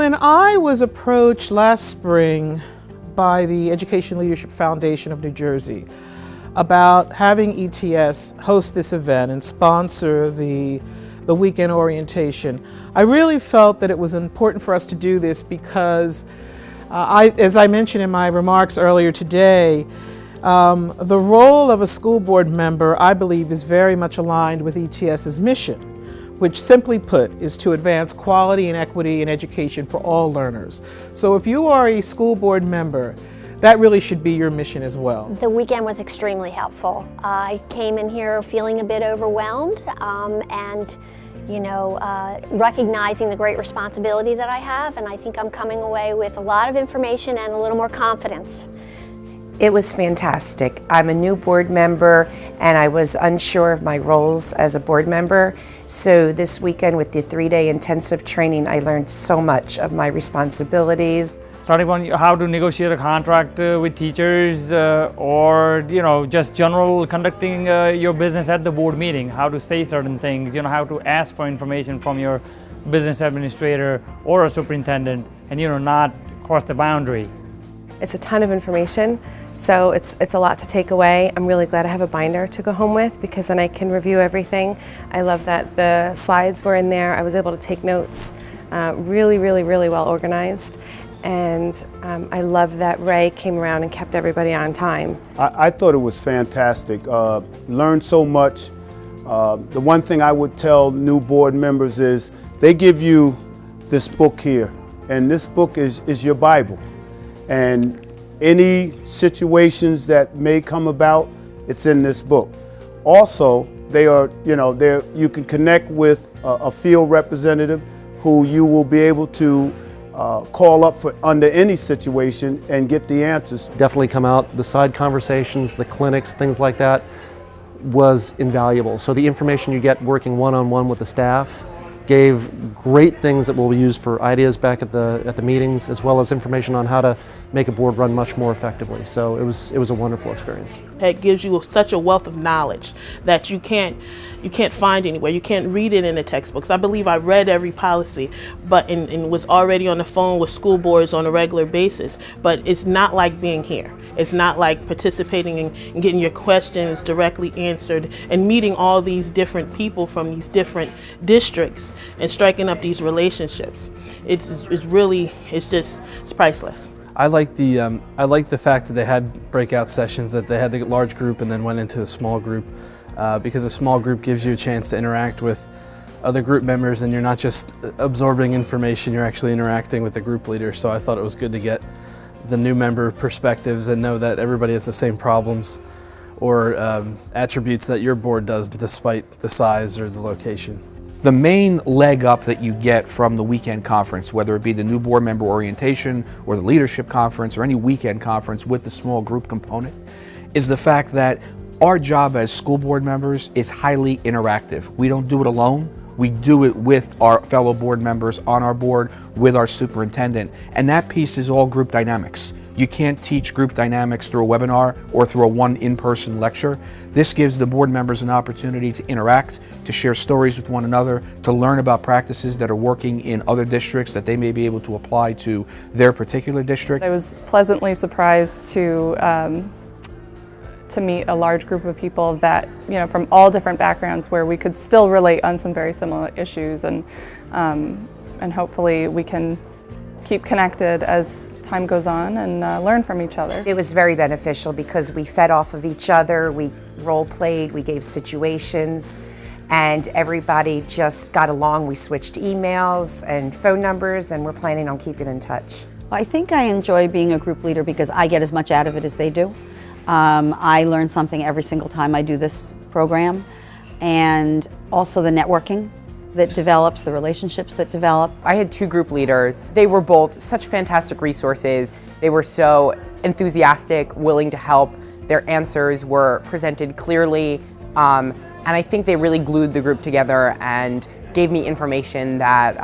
When I was approached last spring by the Education Leadership Foundation of New Jersey about having ETS host this event and sponsor the weekend orientation, I really felt that it was important for us to do this because, as I mentioned in my remarks earlier today, the role of a school board member, I believe, is very much aligned with ETS's mission, which simply put is to advance quality and equity in education for all learners. So if you are a school board member, that really should be your mission as well. The weekend was extremely helpful. I came in here feeling a bit overwhelmed and recognizing the great responsibility that I have, and I think I'm coming away with a lot of information and a little more confidence. It was fantastic. I'm a new board member and I was unsure of my roles as a board member. So this weekend with the 3-day intensive training, I learned so much of my responsibilities. Starting from how to negotiate a contract with teachers or just general conducting your business at the board meeting, how to say certain things, how to ask for information from your business administrator or a superintendent and not cross the boundary. It's a ton of information, so it's a lot to take away. I'm really glad I have a binder to go home with because then I can review everything. I love that the slides were in there. I was able to take notes, really well organized. And I love that Ray came around and kept everybody on time. I thought it was fantastic. Learned so much. The one thing I would tell new board members is they give you this book here, and this book is your Bible. And any situations that may come about, it's in this book. Also, you can connect with a field representative who you will be able to call up for under any situation and get the answers. Definitely come out, the side conversations, the clinics, things like that was invaluable. So the information you get working one-on-one with the staff gave great things that will be used for ideas back at the meetings, as well as information on how to make a board run much more effectively. So it was a wonderful experience. It gives you such a wealth of knowledge that you can't find anywhere. You can't read it in the textbooks. I believe I read every policy, but and was already on the phone with school boards on a regular basis. But it's not like being here. It's not like participating and getting your questions directly answered and meeting all these different people from these different districts and striking up these relationships. It's priceless. I like the fact that they had breakout sessions, that they had the large group and then went into the small group, because a small group gives you a chance to interact with other group members and you're not just absorbing information, you're actually interacting with the group leader. So I thought it was good to get the new member perspectives and know that everybody has the same problems or attributes that your board does despite the size or the location. The main leg up that you get from the weekend conference, whether it be the new board member orientation or the leadership conference or any weekend conference with the small group component, is the fact that our job as school board members is highly interactive. We don't do it alone. We do it with our fellow board members on our board, with our superintendent, and that piece is all group dynamics. You can't teach group dynamics through a webinar or through a one in-person lecture. This gives the board members an opportunity to interact, to share stories with one another, to learn about practices that are working in other districts that they may be able to apply to their particular district. I was pleasantly surprised to meet a large group of people that, from all different backgrounds, where we could still relate on some very similar issues, and hopefully we can keep connected as time goes on and learn from each other. It was very beneficial because we fed off of each other, we role played, we gave situations, and everybody just got along. We switched emails and phone numbers, and we're planning on keeping in touch. Well, I think I enjoy being a group leader because I get as much out of it as they do. I learn something every single time I do this program, and also the networking that develops, the relationships that develop. I had two group leaders. They were both such fantastic resources. They were so enthusiastic, willing to help. Their answers were presented clearly, and I think they really glued the group together and gave me information that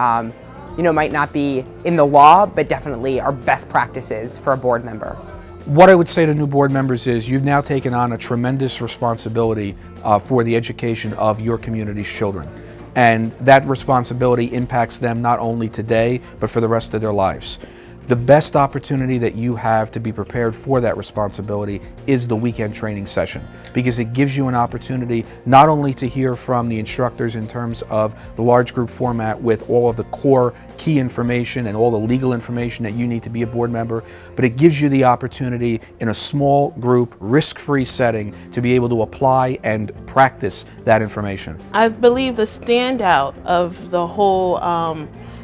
might not be in the law, but definitely are best practices for a board member. What I would say to new board members is you've now taken on a tremendous responsibility for the education of your community's children. And that responsibility impacts them not only today, but for the rest of their lives. The best opportunity that you have to be prepared for that responsibility is the weekend training session, because it gives you an opportunity not only to hear from the instructors in terms of the large group format with all of the core key information and all the legal information that you need to be a board member, but it gives you the opportunity in a small group, risk-free setting to be able to apply and practice that information. I believe the standout of the whole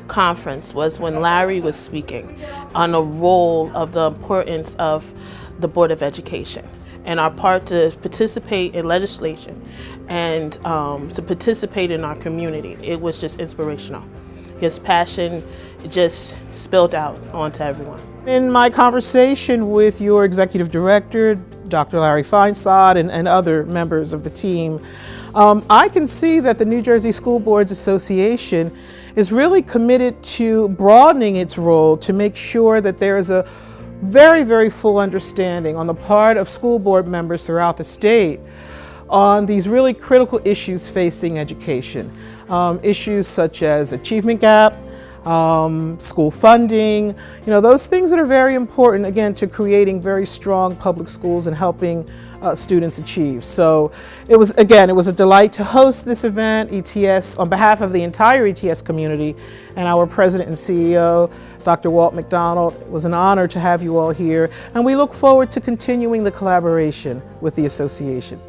conference was when Larry was speaking on the role of the importance of the Board of Education and our part to participate in legislation and to participate in our community. It was just inspirational. His passion just spilled out onto everyone. In my conversation with your executive director, Dr. Larry Feinsod, and other members of the team, I can see that the New Jersey School Boards Association is really committed to broadening its role to make sure that there is a very, very full understanding on the part of school board members throughout the state on these really critical issues facing education. Issues such as achievement gap, school funding, those things that are very important, again, to creating very strong public schools and helping students achieve. So it was a delight to host this event, ETS, on behalf of the entire ETS community and our president and CEO, Dr. Walt McDonald. It was an honor to have you all here, and we look forward to continuing the collaboration with the associations.